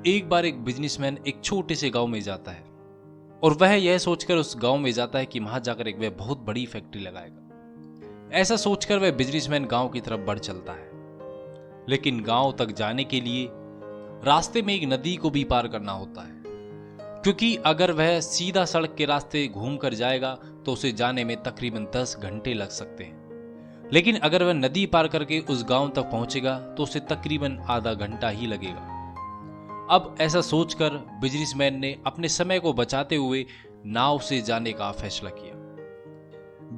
एक बार एक बिजनेसमैन एक छोटे से गांव में जाता है और वह यह सोचकर उस गांव में जाता है कि वहां जाकर वह बहुत बड़ी फैक्ट्री लगाएगा। ऐसा सोचकर वह बिजनेसमैन गांव की तरफ बढ़ चलता है, लेकिन गांव तक जाने के लिए रास्ते में एक नदी को भी पार करना होता है, क्योंकि अगर वह सीधा सड़क के रास्ते घूम कर जाएगा तो उसे जाने में तकरीबन 10 घंटे लग सकते हैं, लेकिन अगर वह नदी पार करके उस गांव तक पहुंचेगा तो उसे तकरीबन आधा घंटा ही लगेगा। अब ऐसा सोचकर बिजनेसमैन ने अपने समय को बचाते हुए नाव से जाने का फैसला किया।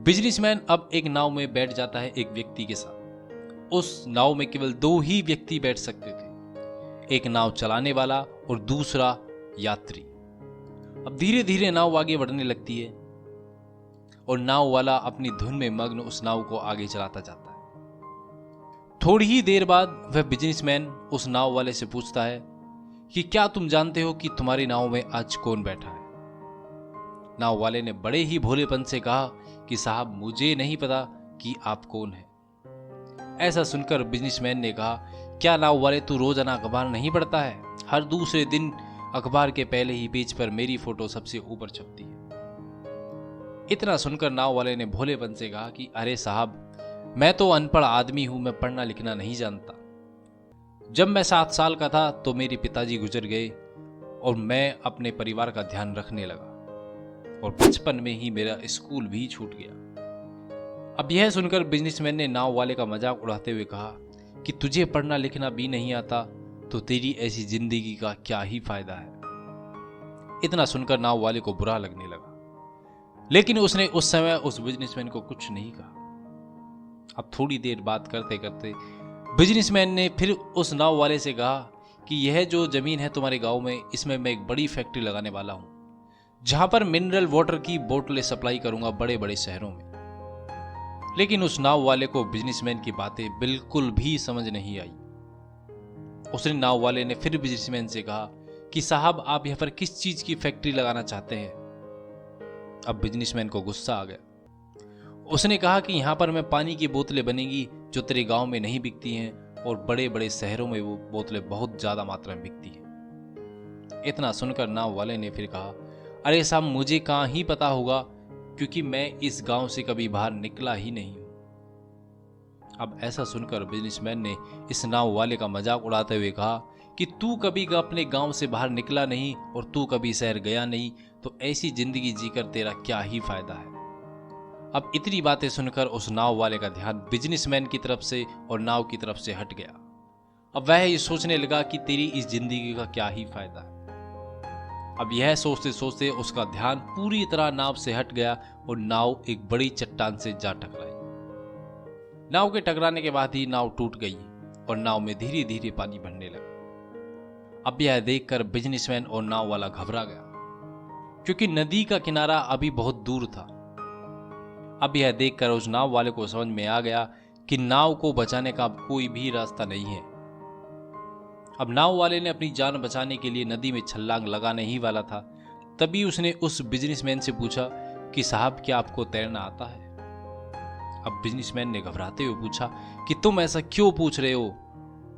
बिजनेसमैन अब एक नाव में बैठ जाता है एक व्यक्ति के साथ। उस नाव में केवल 2 ही व्यक्ति बैठ सकते थे, एक नाव चलाने वाला और दूसरा यात्री। अब धीरे धीरे नाव आगे बढ़ने लगती है और नाव वाला अपनी धुन में मग्न उस नाव को आगे चलाता जाता है। थोड़ी ही देर बाद वह बिजनेसमैन उस नाव वाले से पूछता है कि क्या तुम जानते हो कि तुम्हारी नाव में आज कौन बैठा है? नाव वाले ने बड़े ही भोलेपन से कहा कि साहब, मुझे नहीं पता कि आप कौन हैं। ऐसा सुनकर बिजनेसमैन ने कहा, क्या नाव वाले तू रोजाना अखबार नहीं पढ़ता है? हर दूसरे दिन अखबार के पहले ही पेज पर मेरी फोटो सबसे ऊपर छपती है। इतना सुनकर नाव वाले ने भोलेपन से कहा कि अरे साहब, मैं तो अनपढ़ आदमी हूं, मैं पढ़ना लिखना नहीं जानता। जब मैं 7 साल का था तो मेरे पिताजी गुजर गए और मैं अपने परिवार का ध्यान रखने लगा और बचपन में ही मेरा स्कूल भी छूट गया। अब यह सुनकर बिजनेसमैन ने नाव वाले का मजाक उड़ाते हुए कहा कि तुझे पढ़ना लिखना भी नहीं आता तो तेरी ऐसी जिंदगी का क्या ही फायदा है। इतना सुनकर नाव वाले को बुरा लगने लगा, लेकिन उसने उस समय उस बिजनेसमैन को कुछ नहीं कहा। अब थोड़ी देर बात करते करते बिजनेसमैन ने फिर उस नाव वाले से कहा कि यह जो जमीन है तुम्हारे गांव में, इसमें मैं एक बड़ी फैक्ट्री लगाने वाला हूं, जहां पर मिनरल वाटर की बोतलें सप्लाई करूंगा बड़े बड़े शहरों में। लेकिन उस नाव वाले को बिजनेसमैन की बातें बिल्कुल भी समझ नहीं आई। उसने नाव वाले ने फिर बिजनेसमैन से कहा कि साहब, आप यहां पर किस चीज की फैक्ट्री लगाना चाहते हैं? अब बिजनेसमैन को गुस्सा आ गया। उसने कहा कि यहां पर मैं पानी की बोतलें बनेंगी जो तेरे गांव में नहीं बिकती हैं और बड़े बड़े शहरों में वो बोतलें बहुत ज्यादा मात्रा में बिकती हैं। इतना सुनकर नाव वाले ने फिर कहा, अरे साहब, मुझे कहां ही पता होगा, क्योंकि मैं इस गांव से कभी बाहर निकला ही नहीं हूं। अब ऐसा सुनकर बिजनेसमैन ने इस नाव वाले का मजाक उड़ाते हुए कहा कि तू कभी अपने गांव से बाहर निकला नहीं और तू कभी शहर गया नहीं, तो ऐसी जिंदगी जीकर तेरा क्या ही फायदा है। अब इतनी बातें सुनकर उस नाव वाले का ध्यान बिजनेसमैन की तरफ से और नाव की तरफ से हट गया। अब वह ये सोचने लगा कि तेरी इस जिंदगी का क्या ही फायदा है। अब यह सोचते सोचते उसका ध्यान पूरी तरह नाव से हट गया और नाव एक बड़ी चट्टान से जा टकराई। नाव के टकराने के बाद ही नाव टूट गई और नाव में धीरे धीरे पानी भरने लगा। अब यह देखकर बिजनेसमैन और नाव वाला घबरा गया, क्योंकि नदी का किनारा अभी बहुत दूर था। अब यह देखकर उस नाव वाले को समझ में आ गया कि नाव को बचाने का अब कोई भी रास्ता नहीं है। अब नाव वाले ने अपनी जान बचाने के लिए नदी में छलांग लगाने ही वाला था, तभी उसने उस बिजनेसमैन से पूछा कि साहब, क्या आपको तैरना आता है? अब बिजनेसमैन ने घबराते हुए पूछा कि तुम ऐसा क्यों पूछ रहे हो,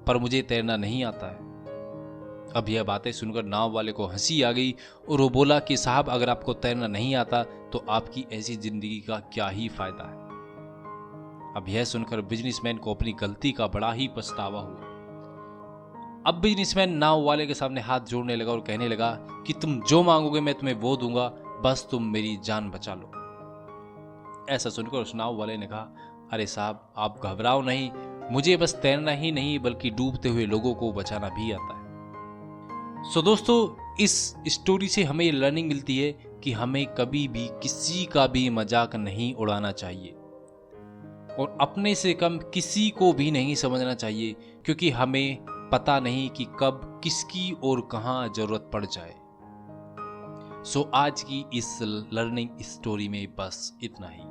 पर मुझे तैरना नहीं आता है। अब यह बातें सुनकर नाव वाले को हंसी आ गई और वो बोला कि साहब, अगर आपको तैरना नहीं आता तो आपकी ऐसी जिंदगी का क्या ही फायदा है। अब यह सुनकर बिजनेसमैन को अपनी गलती का बड़ा ही पछतावा हुआ। अब बिजनेसमैन नाव वाले के सामने हाथ जोड़ने लगा और कहने लगा कि तुम जो मांगोगे मैं तुम्हें वो दूंगा, बस तुम मेरी जान बचा लो। ऐसा सुनकर उस नाव वाले ने कहा, अरे साहब, आप घबराओ नहीं, मुझे बस तैरना ही नहीं बल्कि डूबते हुए लोगों को बचाना भी आता है। सो दोस्तों, इस स्टोरी से हमें लर्निंग मिलती है कि हमें कभी भी किसी का भी मजाक नहीं उड़ाना चाहिए और अपने से कम किसी को भी नहीं समझना चाहिए, क्योंकि हमें पता नहीं कि कब किसकी और कहां जरूरत पड़ जाए। सो आज की इस लर्निंग स्टोरी में बस इतना ही।